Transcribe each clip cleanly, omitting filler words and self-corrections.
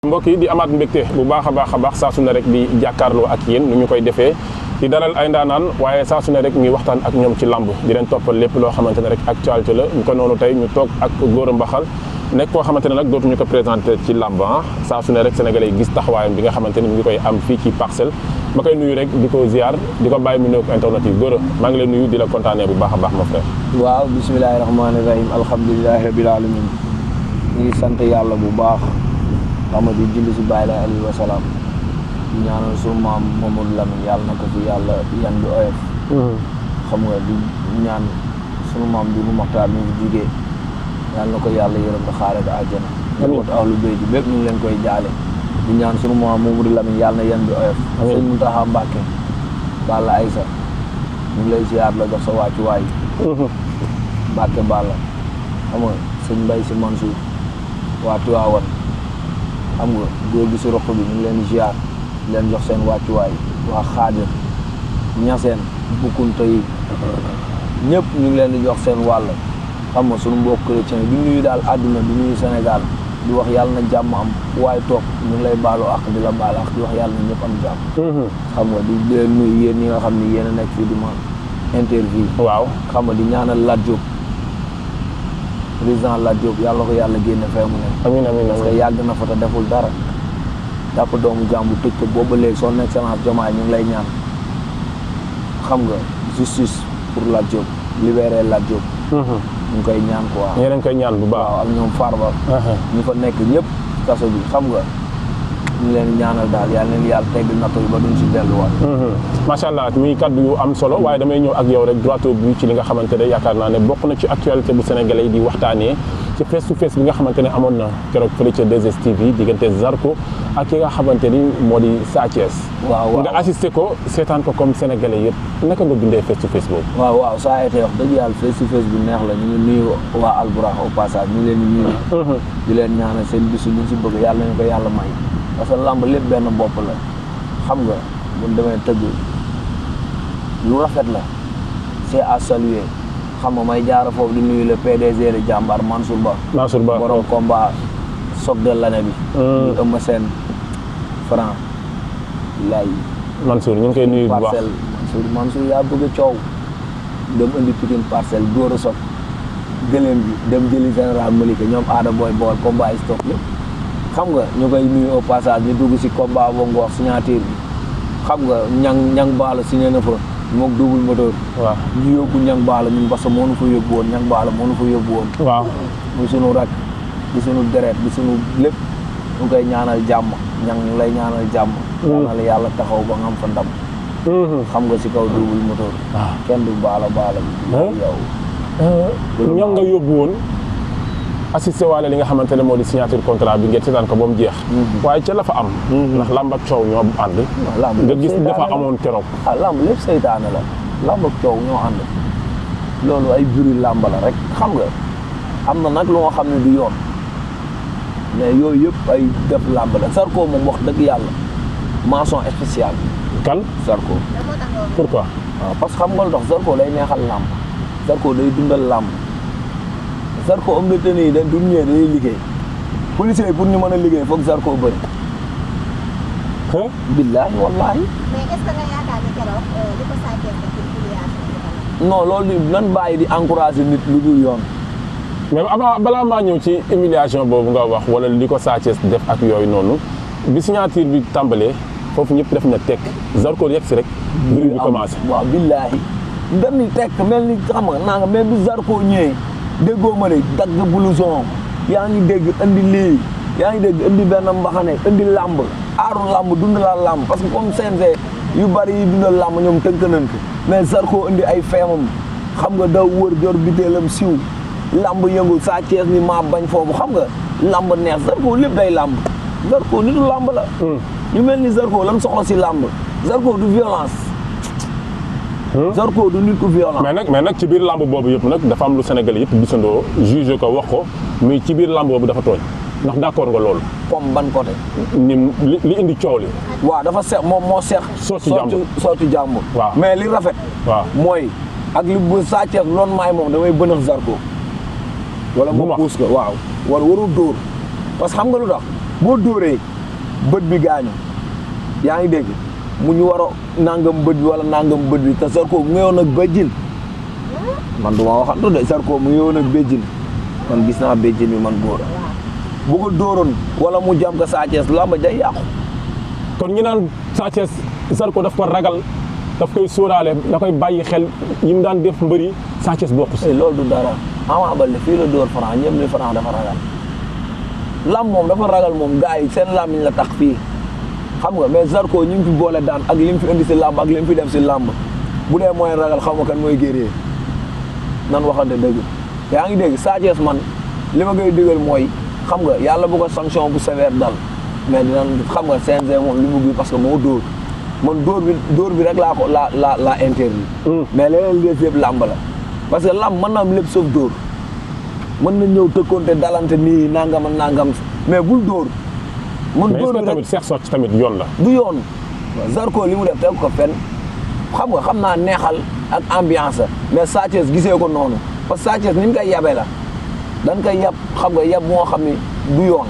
mbokk yi di amaat mbégte bu baax a baax saa su ne rek di jàkkaarloo ak yéen nu ñu koy defee di dalal ay ndaanaan waaye saa su ne rek ñuy waxtaan ak ñoom ci lamb di leen toppal lépp loo xamante ne rek actualité la ñu ko noonu tey ñu toog ak Gora Mbaxal nekk koo xamante ne nag dootuñu ko présenté ci lamb saa su ne rek sénégalais yi gis taxawaayam bi nga xamante ne ñu ngi koy am fii ci Parcelles ma koy nuyu rek di ko ziar di ko bàyyi mu nuyu ko internet yi Gora maa ngi lay nuyu di la kontaanee bu baax a baax mon frère. waaw bismillahi rahmaani rahim alhamdulilahi rabil alamin ñu ngi sant yàlla bu baax xam nga di julli si bàyyi la alayhi wa salaam di ñaanal sunu maam Mamadou Lamine yàlla na ko fi yàlla yan bi oyof xam nga di ñaan sunu maam bi bu maxtaar mi ngi jugee yàlla na ko yàlla yërëm da xaare ko àjjana ñëwatu ahlu bayt bi bépp ñu ngi leen koy jaale di ñaan sunu maam Mamadou Lamine yàlla na yan bi oyof sëñ Mountakha Mbacké Balla Aïssa ñu ngi lay ziar la jox sa wàccuwaay Mbacké Balla xam nga sëñ Mbaye si Mansour waa Tiwaawan xam nga góor gi si roq bi ñu ngi leen di ziar leen jox seen wàccuwaay waa Xaadir Ñaseen Bukkunta yi ñëpp ñu ngi leen di jox seen wàll xam nga suñu mbokk chrétien di nuyu daal àdduna di nuyu Sénégal di wax yàlla na jàmm am waaye toog ñu ngi lay baalu ak di la baal ak di wax yàlla na ñëpp am jàmm xam nga di leen nuyu yéen ñi nga xam ni yéen a nekk fii di ma interview waaw xam nga di ñaanal Lat Diop président Lat Diop yàlla ko yàlla génne fee mu ne amiin amiin parce que yàgg na fa te deful dara jàpp doomu jàmbu tëj ko booba léegi son excellence Diomaye ñu ngi lay ñaan xam nga justice pour Lat Diop libérer Lat Diop ñu ngi koy ñaan quoi yéen a ngi koy ñaan bu baax waaw ak ñoom Farba ñu fa nekk ñëpp kaso bi xam nga ñu leen ñaanal daal yàlla leen yàlla tegg natto yi ba duñ si delluwaat macha allah muy kaddu yu am solo waaye damay ñëw ak yow rek droit au but ci li nga xamante ne yaakaar naa ne bokk na ci actualité bu sénégalais yi di waxtaanee ci face to face bi nga xamante ne amoon na keroog fële ca 2STV diggante Zarko ak ki nga xamante ni moo di Sa Thiès waaw nga assisté ko seetaan ko comme sénégalais yëpp naka nga dundee face to face boobu waaw ça a été wax dëgg yàlla face to face bu neex la ñu ngi nuyu waa Alburax au passage ñu ngi leen di nuyu di leen ñaanal seen bisu ñu si bëgg yàlla ñu ko yàlla may parce que lamb lépp benn bopp la xam nga buñ demee tëgg lu rafet la c'est à saluer xam nga may jaara foofu di nuyu le PDG de Jàmbaar Mansour Ba borom combat choc de l'année bi ñu Eumeu Sène Franc lay Mansour ñu ngi koy nuyu bu baax Mansour yaa bëgg a coow dem indi Pikine Parcelles góor a soog gëléem bi dem jëli général Malika ñoom aada booy bool combat stop lépp xam nga ñu koy nuyu au passage ñu dugg si combat ba ngoox signature bi xam nga ñang baala signé na fa mook double moteur waaw ñu yóbbu ñang baala ñun parce que moo nu fa yóbbu woon ñang baala moo nu fa yóbbu woon waaw muy sunu rak di sunu deret di sunu lépp ñu koy ñaanal jàmm ñang ñu lay ñaanal jàmm ñaanal yàlla taxaw ba nga am fa ndam xam nga si kaw double moteur kenn du baala bi yow ñang nga yóbbu woon assisté waale li nga xamante ne moo di signature contrat bi ngeen seetaan ko ba mu jeex waaye ca la fa am ndax lamb ak coow ñoo ànd nga gis dafa amoon keroog lamb lépp seytaane la lamb ak coow ñoo ànd loolu ay buri lamb la rek xam nga am na nag lu nga xam ne du yoon mais yooyu yëpp ay def lamb la Zarko moom wax dëgg yàlla mention spéciale kan Zarko pourquoi waaw parce que xam nga lu tax Zarko day neexal lamb Zarko day dundal lamb Zarko am na tenue yi du ñëwee dañuy liggéey policiers yi pour ñu mën a liggéey foog Zarko bëri. billaahi wallaahi. mais est-ce que nga yaakaar ni keroog li ko Sa Thiès def ci non loolu nan bàyyi di encourager nit lu dul yoon. mais balaa maa ñëw ci humiliation boobu nga wax wala li ko Sa Thiès def ak yooyu noonu bi signature bi tàmbalee foofu ñëpp def na tekk Zarko yegg si rek. mbir bi commencé waaw billaahi dañuy tekk mel ni xam nga naa nga même bi Zarko ñëwee. déggoo ma ne dagg blouson yaa ngi dégg indi lii yaa ngi dégg indi benn mbaxane indi làmb aaru làmb dundalaat làmb parce que comme CNG yu bari yi dundal làmb ñoom tënk nañ ko mais Zarko indi ay feemam xam nga daw wër jor bitéelam siw làmb yëngu Sa Thiès ni maa bañ foofu xam nga làmb neex Zarko lépp day làmb Zarko nitu làmb la ñu mel ni Zarko lan soxla si làmb Zarko du violence Zarko du nit ku violent mais nag ci biir lamb boobu yëpp nag dafa am lu Sénégal yëpp gisandoo juge ko wax ko muy ci biir lamb boobu dafa tooñ ndax d'accord nga loolu comme ban côté ni li indi coow li waaw dafa seex moom moo seex sotti jàmbur waaw mais li rafet waaw mooy ak li bu Sa Thiès loon maay moom damay bënax Zarko wala ma puus ko waaw wala warul dóor parce que xam nga lu tax boo dóoree bët bi gaañu yaa ngi dégg mu ñu war a nangam bët bi wala nangam bët bi te Zarko mu ngi woon ak béjjin man du ma waxantu de Zarko mu ngi woon ak béjjin man gis naa béjjin bi man góor bu ko dóoroon wala mu jam ko Sa Thiès lamba day yàqu. kon ñu naan Sa Thiès Zarko daf ko ragal daf koy sóoraale da koy bàyyi xel yi mu daan def mbëri Sa Thiès bokku si. loolu du dara Ama Baldé fii la dóor Franc ñëpp ni Franc dafa ragal lam moom dafa ragal moom gars yi seen làmmiñ la tax fii xam nga mais Zarko ñu ngi fi boole daan ak li mu fi indi si làmb ak li mu fi def si làmb bu dee mooy ragal xam nga kan mooy guerrier nan waxante dëgg yaa ngi dégg Sa Thiès man li ma koy digal mooy xam nga yàlla bu ko sanction bu sévère dal mais dinañ xam nga CNG moom li mu gi parce que moo dóor man dóor bi rek laa ko la interdit mais leneen léegi yëpp làmb la parce que làmb mën na am lépp sauf dóor mën na ñëw tëkkoonte dalante nii nangam ak nangam mais bul dóor man dóor bi rek tamit seex socc tamit yoon la du yoon Zarko li mu def teg ko fenn xam nga xam naa neexal ak ambiance mais Sa Thiès gisee ko noonu parce que Sa Thiès ni mu koy yabe la dañ koy yab xam nga yab moo xam ni du yoon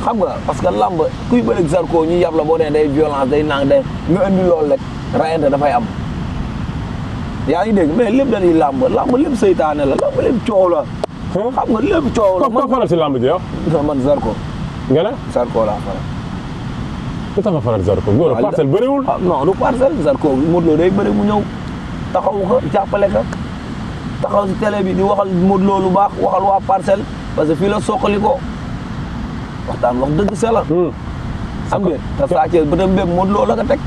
xam nga parce que lamb kuy bëreeg Zarko ñu yab la boo dee day violence day nang day nga indi loolu rek rayante dafay am yaa ngi dégg mais lépp dañuy lamb lépp seytaane la lamb lépp coow la xam nga lépp coow la ko faral si lamb ji yow man Zarko nga ne Zarko laa faral lu tax nga faral Zarko góor parcelle bëriwul non du parcelle Zarko Modou Lo day bëri mu ñëw taxawu ko jàppale ko taxaw si télé bi di waxal Modou Lo lu baax waxal waa parcelle parce que fii la soqali ko waxtaan wax dëgg sa la am nga te Sa Thiès bëtam bépp Modou Lo la ko teg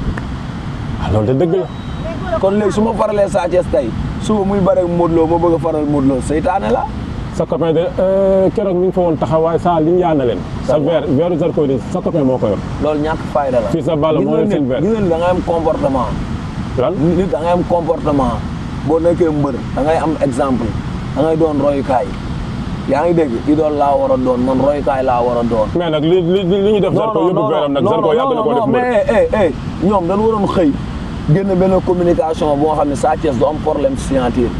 loolu de dëgg la kon léegi su ma faralee Sa Thiès tey suba muy bëre Modou Lo ma bëgg a faral Modou Lo seytaane la sa copain de keroog mi ngi fa woon taxawaay sa li ñu yaana leen sa veeru Zarko di sa copain moo ko yor loolu ñàkk fayda la fii sa balla moo leen seen verre gis nga da ngay am comportement lan nit da ngay am comportement boo nekkee mbër da ngay am exemple da ngay doon royukaay yaa ngi dégg idole laa war a doon man royukaay laa war a doon mais nag li ñu def Zarko yóbbu veeram nag Zarko yàgg na ko def mbër mais ñoom dañu waroon xëy génn benn communication boo xam ne Sa Thiès du am problème signature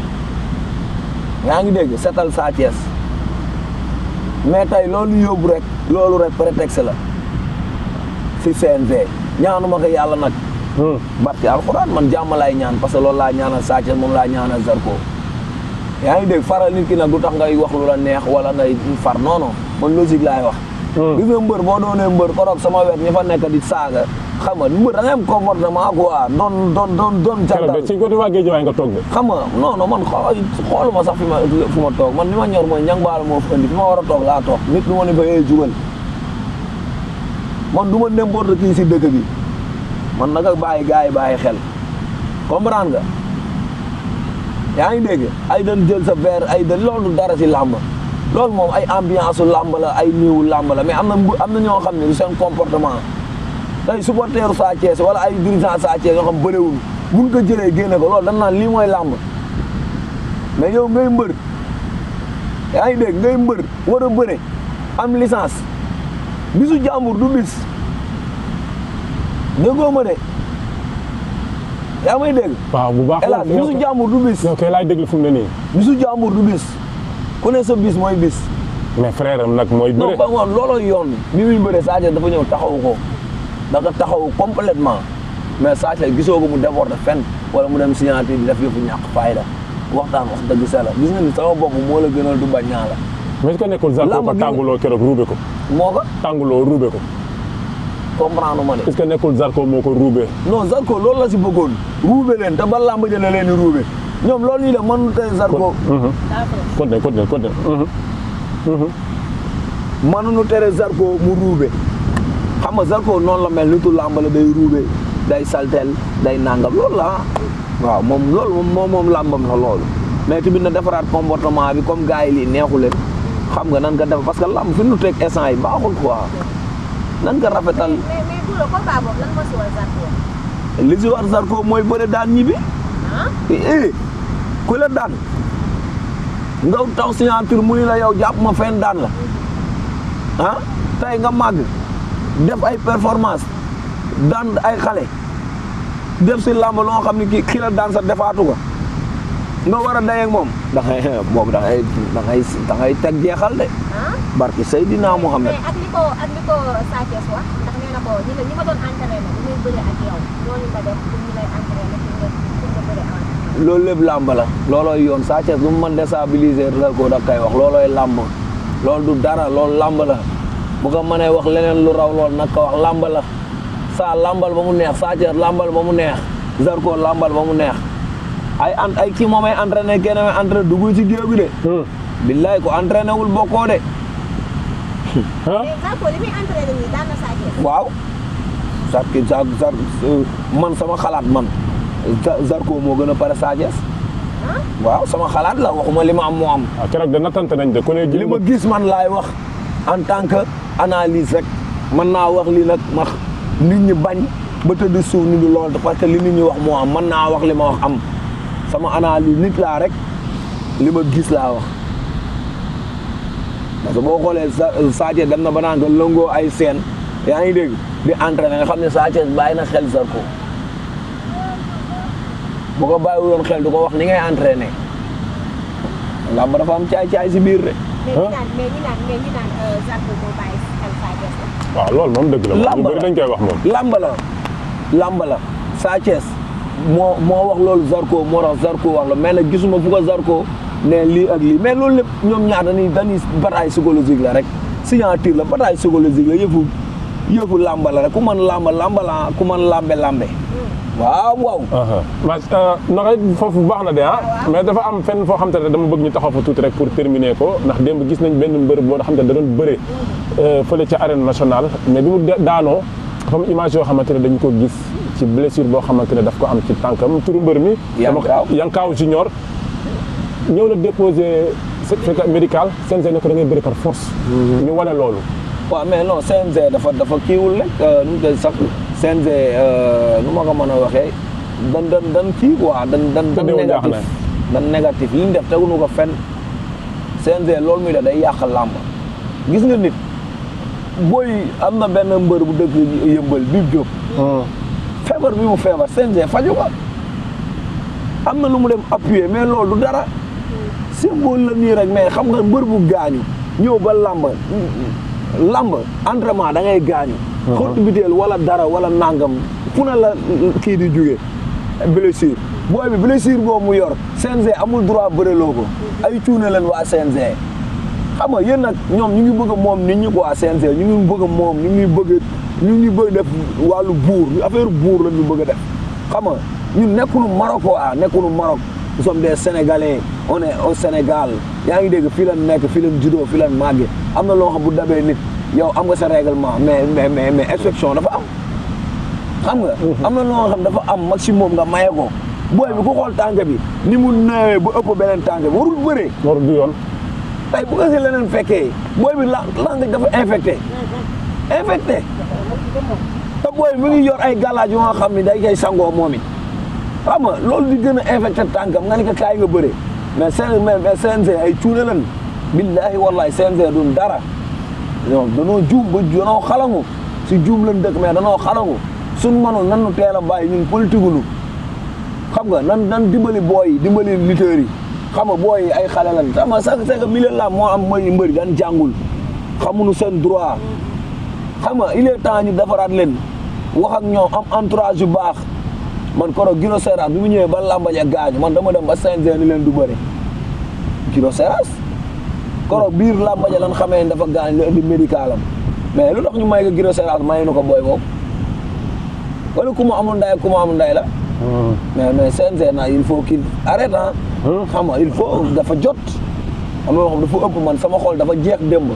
yaa ngi dégg setal Sa Thiès mais tey loolu yóbbu rek loolu rek prétexte la si CNG ñaanuma ko yàlla nag barki alxuraan man jàmm laay ñaan parce que loolu laa ñaanal Sa Thiès moom laa ñaanal Zarko yaa ngi dégg faral nit ki nag du tax ngay wax lu la neex wala ngay far non non man logique laay wax gis nga mbër boo doonee mbër korog sama wet ñi fa nekk di saaga xam nga mbër da ngay am comportement quoi doon jantal ci côté waa Guédiawaye nga toog de xam nga non non man xooluma sax fi ma toog man li ma ñor mooy ñang baal moo fi indi fi ma war a toog laa toog nit du ma ne ba jugal man du ma n'importe qui si dëkk bi man naka bàyyi gars yi bàyyi xel comprendre nga yaa ngi dégg ay dañ jël sa verre ay dañ loolu dara si làmb loolu moom ay ambiance u làmb la ay niiwu làmb la mais am na ñoo xam ne du seen comportement tey supporteru Sa Thiès wala ay dirigeant Sa Thiès yoo xam bëriwul buñ ko jëlee génne ko loolu dañ naan lii mooy làmb mais yow ngay mbër yaa ngi dégg ngay mbër war a bëre am licence bisu jàmbur du bis déggoo ma de yaa may dégg waaw bu baax hélas bisu jàmbur du bis yow kay laay déglu fu mu ne nii bisu jàmbur du bis ku ne sa bis mooy bis mais frère am nag mooy bëre non ba ngoon looloo yoon bi muy bëre Sa Thiès dafa ñëw taxawu ko dafa taxawu complètement mais Sa Thiès gisoo ko mu déborder fenn wala mu dem signature di def yëfu ñàkk fayda waxtaan wax dëgg sa la gis nga ni sama bopp moo la gënal du bañ ñaa la mais est-ce que nekkul Zarko ko tànguloo keroog ruube ko moo ko tànguloo ruube ko comprendre ma de est-ce que nekkul Zarko moo ko ruube non Zarko loolu la si bëggoon ruube leen te ba làmb ja leen di ruube ñoom loolu ñuy def mënu tey Zarko continue mënuñu tere Zarko mu ruube xam nga Zarko noonu la mel nitu làmb la day ruube day saltel day nangam loolu la waaw moom loolu moom làmbam la loolu mais tamit na defaraat comportement bi comme gars yi lii neexu leen xam nga nan ko def parce que làmb fi nu teg instant yi baaxul quoi nan ko rafetal. mais Goulo combat boobu lan moo si war Zarko. li si war Zarko mooy bëre daan ñibbi. ku la daan nga taw signature mu ni la yow jàpp ma fenn daan la tey nga màgg def ay performance daan ay xale def si làmb loo xam ne kii la daan sa defaatu ko nga war a dayeeg moom da ngay teg jeexal de ah barki Seydina Mohamed. mais ak li ko Sa Thiès wax ndax nee na ko ñi ma doon entraîné bu muy bëri ak yow ñooñu nga def pour ñu lay entraîné pour nga bëri en loolu lépp làmb la loolooy yoon Sa Thiès lu mu mën déstabiliser la ko da koy wax loolooy làmb loolu du dara loolu làmb la bu ko mënee wax leneen lu raw loolu nag ko wax làmb la saa làmbal ba mu neex Sa Thiès làmbal ba mu neex Zarko làmbal ba mu neex ay kii moom ay entraîné kenn may entraîné dugg ci géew gi de billaay ko entraîné wul bokkoo de mais Zarko li muy entraîné nii daan na Sa Thiès. waaw man sama xalaat man Zarko moo gën a pare Sa Thiès waaw sama xalaat la waxuma li ma am moo am waaw keroog de nattante nañ de ku ne li ma gis man laay wax en tant que analyse rek mën naa wax li nag ma nit ñi bañ ba tëdd suuf ni du lool parce que li nit ñi wax moo am mën naa wax li ma wax am sama analyse nit laa rek li ma gis laa wax parce que boo xoolee Sa Thiès dem na ba naan nga lëngoo ay seen yaa ngi dégg di entraîné nga xam ne Sa Thiès bàyyi na xel Zarko bu ko bàyyiwuloon xel du ko wax ni ngay entraîné làmb dafa am caay-caay si biir de. mais ñi naan Zarko moo bàyyi xel Sa Thiès la. waaw loolu moom dëgg la. làmb lu bëri dañ koy wax moom. làmb la Sa Thiès moo wax loolu Zarko moo tax Zarko wax la mais nag gisuma fu ko Zarko ne lii ak lii mais loolu lépp ñoom ñaar dañuy bataille psychologique la rek signature la bataille psychologique la yëfu làmb la rek ku mën làmb la ku mën lambe waaw. mas naka foofu baax na de mais dafa am fenn foo xam te ne dama bëgg ñu taxaw fa tuuti rek pour terminer ko ndax démb gis nañ benn mbër boo xam te ne da doon bëre fële ca arène nationale mais bi mu daanoo dafa am image yoo xamante ne dañu ko gis ci blessure boo xamante ne daf ko am ci tànkam turu mbër mi Yankaaw Junior ñëw na déposé certificat médical CNG ne ko da ngay bëri par force ñu wane loolu waaw mais non CNG dafa kiiwul rek nu mu koy sax CNG nu ma ko mën a waxee dan kii quoi dan négatif li ñu def teguñu ko fenn CNG loolu muy def day yàq làmb gis nga nit booy am na benn mbër bu dëkk yëmbal Bib Diop feebar bi mu feebar CNG faju ko am na lu mu dem appuyer mais loolu du dara symbole la nii rek mais xam nga mbër bu gaañu ñëw ba làmb entraînement da ngay gaañu xottu biteel wala dara wala nangam fu na la kii di jóge blessure booy bi blessure boobu mu yor CNG amul droit bëreloo ko ay cuune leen waa CNG xam nga yéen nag ñoom ñu ngi bëgg moom nit ñi quoi CNG ñu ngi bëgg moom ñu ngi bëgg def wàllu buur affaire buur la ñu bëgg a def xam nga ñun nekkunu Maroc quoi nekkunu Maroc nous sommes des Sénégalais on est au Sénégal yaa ngi dégg fii lan nekk fii lan juddoo fii lan màgge am na loo xam bu dabee nit yow am nga sa règlement mais exception dafa am xam nga am na loo xam dafa am maximum nga maye ko booy bi ku xool tànk bi ni mu nawee ba ëpp beneen tànk bi warul bëree warul du yoon tey bu ko si leneen fekkee booy bi lang dafa infecté te booy bi mu ngi yor ay galaaj yoo nga xam ne day koy sangoo moom it xam nga loolu di gën a infecté tànkam nga ni ko kaay nga bëree mais CNG ay cuune lan billaahi wallaahi CNG duñ dara yow danoo juum ba danoo xalangu si juum lan dëkk mais danoo xalangu suñ mënul nan nu teel a bàyyi ñun politique nu xam nga nan dimbali booy yi dimbali lutteurs yi xam nga booy yi ay xale lan xam nga c'est que milieu la moo am mooy mbëri dan jàngul xamuñu seen droit xam nga il est temps ñu defaraat leen wax ak ñoom am entourage yu baax man koro Guiro Seras bi mu ñëwee ba làmbaje gaañu man dama dem ba CNG ni leen du bëri Guiro Seras koro biir làmbaje lan xamee dafa gaañ la indi médical am mais lu tax ñu may ko Guiro Seras may nu ko booy boobu wala ku mu amul nday la mais CNG na il faut qu'il arrête xam nga il faut dafa jot am na loo xam dafa ëpp man sama xol dafa jeex démb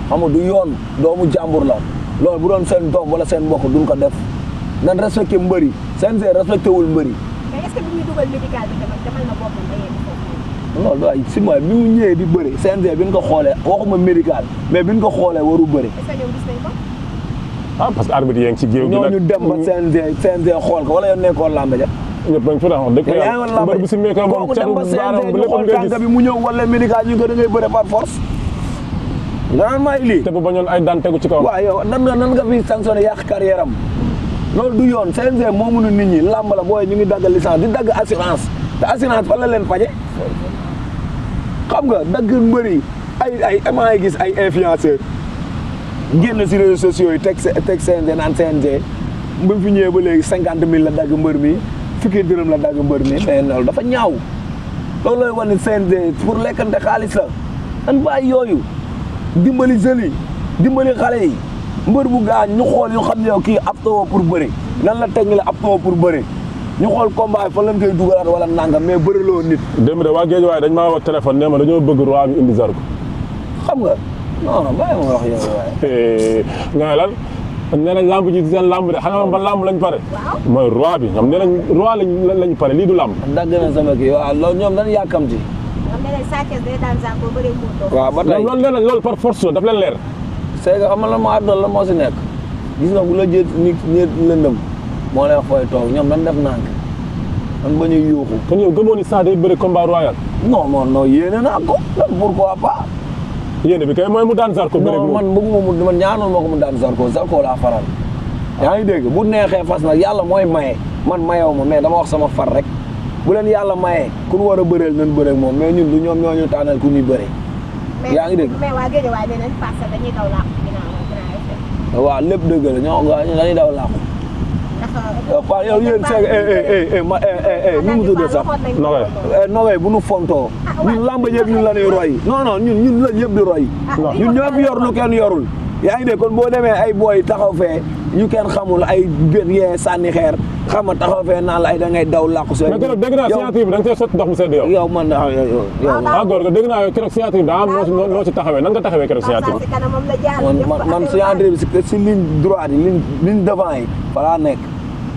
xam nga du yoon doomu jàmbur la loolu bu doon seen doom wala seen mbokk duñ ko def nan respecté mbëri CNG respecté wul mbëri. mais est-ce que bi ñuy dugal médical bi demal na boppam ba yegg foofu. loolu daal si mooy bi mu ñëwee di bëri CNG bi ñu ko xoolee waxuma médical mais bi ñu ko xoolee waru bëri. est-ce que ñoom gis nañ ko. parce que arbitre yaa ngi ci géew gi nag ñooñu dem ba CNG xool ko wala yow nekkoon làmb ja. ñëpp dañ fa taxaw dëkk yàlla mbër bi si meekoo moom dem ba CNG ñu xool tànk bi mu ñëw wala médical ñu ko da ngay bëre par force. nga naan maa lii te bu bañoon ay daan tegu ci kaw. waaw yow nan nga fi sanctionné yàq carrière am loolu du yoon CNG moo mënu nit ñi làmb la booy ñu ngi dagg licence di dagg assurance te assurance fan la leen faje xam nga dagg mbëri ay maa ngi gis ay influenceurs génn si réseaux sociaux yi teg CNG naan CNG ba fi ñëwee ba léegi 50 000 la dagg mbër mi fukki dërëm la dagg mbër mi mais loolu dafa ñaaw loolu lay wane CNG pour lekkante xaalis la an bàyyi yooyu dimbali jeunes yi dimbali xale yi mbër bu gaañ ñu xool ñu xam ne yow kii aptoo pour bëre nan la teg la aptoo pour bëre ñu xool combat fa lañ koy dugalaat wala nangam mais bëriloo nit. démb de waa Guédiawaye dañ maa woo téléphone nee ma dañoo bëgg roi bi indi Zarko. xam nga non bàyyi ma wax yow waaye. nga ne lan nee nañ lamb ji seen lamb de xanaa ba lamb lañ pare. mooy roi bi ñoom nee nañ roi lañ pare lii du lamb. dagg na sama kii waaw loolu ñoom dañu yàkkamti. ñoom nee nañ Sa Thiès day daan Zarko bëree Modou Lo. waaw ba tey loolu nee nañ loolu par force la daf leen leer. c'est que xam nga lan moo àdduna la moo si nekk gis nga bu la jël nit lëndëm moo lay fooy toog ñoom dañ def nànk man ba ñuy yuuxu. kon yow gëmoo ni Sa day bëri combat royal. non yéene naa ko pourquoi pas. yéene bi kay mooy mu daan Zarko. bëri non man bëgguma man ñaanal ma ko mu daan Zarko laa faral. yaa ngi dégg bu neexee fas nag yàlla mooy maye man mayew ma mais dama wax sama far rek bu leen yàlla maye ku ñu war a bëreel nañ bëreeg moom mais ñun du ñoom ñoo ñu tànnal ku ñuy bëree. yaa ngi dégg mais waa Guédiawaye nee nañ parce que dañuy daw làqu ginnaaw waaw lépp dëgg la ñoo dañuy daw làqu. ndax yow yéen seeg nu mu tuddee sax Nogaye bu nu fontoo ñun làmb yëpp ñun la ñuy roy non ñun la ñëpp di roy ñun ñëpp yor nu kenn yorul yaa ngi dégg kon boo demee ay booy taxaw fee ñu kenn xamul ay gën yee sànni xeer xam nga taxaw fee naan la ay da ngay daw làqu seen. mais keroog dégg naa signature bi da nga see sotti ndox mu sedd yow. yow man góor ga dégg naa yow keroog signature bi daa am noo ci taxawee nan nga taxawee keroog signature bi. man signature bi si ligne droite yi ligne devant yi fa laa nekk.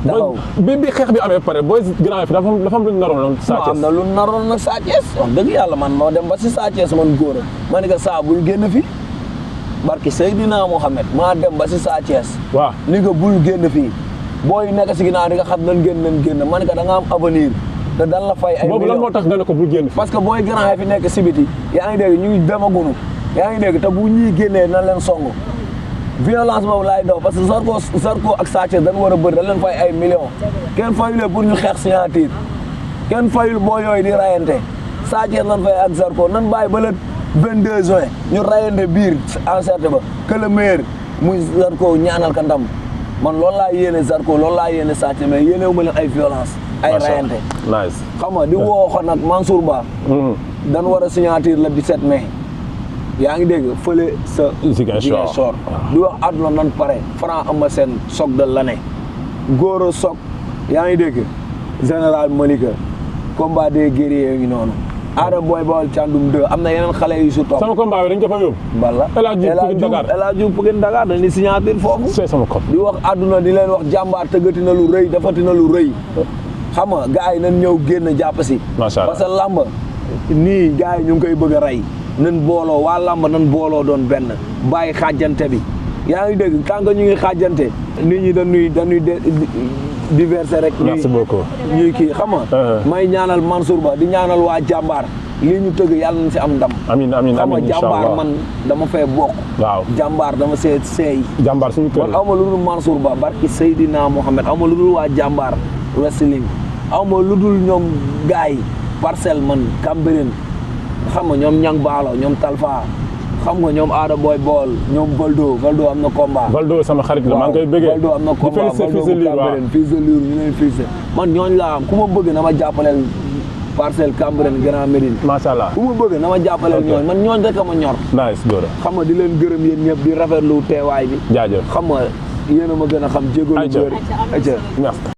taxaw bi xeex bi amee pare booy grand fi dafa am lu ñu naroon Sa Thiès. am na lu naroon nag Sa Thiès wax dëgg yàlla man moo dem ba si Sa Thiès man góor a ma ne ko saa bul génn fi barki Seydina Mohamed maa dem ba si Sa Thiès. waaw ni nga bul génn fii booy nekk si ginnaaw di nga xam nan génn ma ne ko da nga am avenir te dan la fay ay boobu lan moo tax nga ne ko bul génn fi parce que booy grand fi nekk si biti yaa ngi dégg ñu ngi demagunu yaa ngi dégg te bu ñuy génnee nan leen song violence boobu laay daw parce que Zarko ak Sa Thiès dañ war a bëri dañ leen fay ay millions kenn fayulee pour ñu xeex signature kenn fayul boo yooyu di rayante Sa Thiès lan fay ak Zarko nan bàyyi ba le 22 juin ñu rayante biir enceinte ba que le meilleur muy Zarko ñaanal ka ndam man loolu laa yéene Zarko loolu laa yéene Sa Thiès mais yéenewu ma leen ay violence ay rayante nice xam nga di woo ko nag Mansour Ba dañ war a signature le 17 mai yaa ngi dégg fële sa Ziguinchor di wax àdduna nan pare Franc Eumeu Sène choc de l'année Goro Sock yaa ngi dégg général Malika combat des guerriers ngi noonu Ada Boy Baol Thiandoum 2 am na yeneen xale yu su toog sama combat bi dañ ko fa yóbbu balla El Hadj Diouf Pikine Dakar dañuy signature foofu c'est sama code di wax àdduna di leen wax jàmbaar tëggati na lu rëy dafati na lu rëy xam nga gars yi nañ ñëw génn jàpp si macha allah parce que làmb nii gars yi ñu ngi koy bëgg a rey nan booloo waa làmb nan booloo doon benn bàyyi xaajante bi yaa ngi dégg tant que ñu ngi xaajante nit ñi dañuy diverser rek. merci beaucoup ñuy kii xam nga. may ñaanal Mansour Ba di ñaanal waa jàmbaar lii ñu tëgg yàlla nañ si am ndam. amiin amiin amiin incha allah jàmbaar man dama fee bokk. waaw jàmbaar dama seey. jàmbaar suñu kër man aw ma lu dul Mansour Ba barki Seydina Mohamed aw ma lu dul waa jàmbaar wrestling aw ma lu dul ñoom gars yi Parcelles man Cambérène xam nga ñoom Ñang Baalo ñoom Talfa xam nga ñoom Ada Boy Baol ñoom Valdo am na combat. Valdo sama xarit la maa ngi koy bëggee. Valdo am na combat Valdo bu Cambérène fils de Lirou ñu leen fils man ñooñu laa am ku ma bëgg na ma jàppaleel Parcelles Cambérène Grand Médine. macha allah ku ma bëgg na ma jàppaleel ñooñu man ñooñu rek a ma ñor. nice Gora. xam nga di leen gërëm yéen ñëpp di rafetlu teewaay bi. jaajëf xam nga yéen a ma gën a xam jégalu. ayca merci.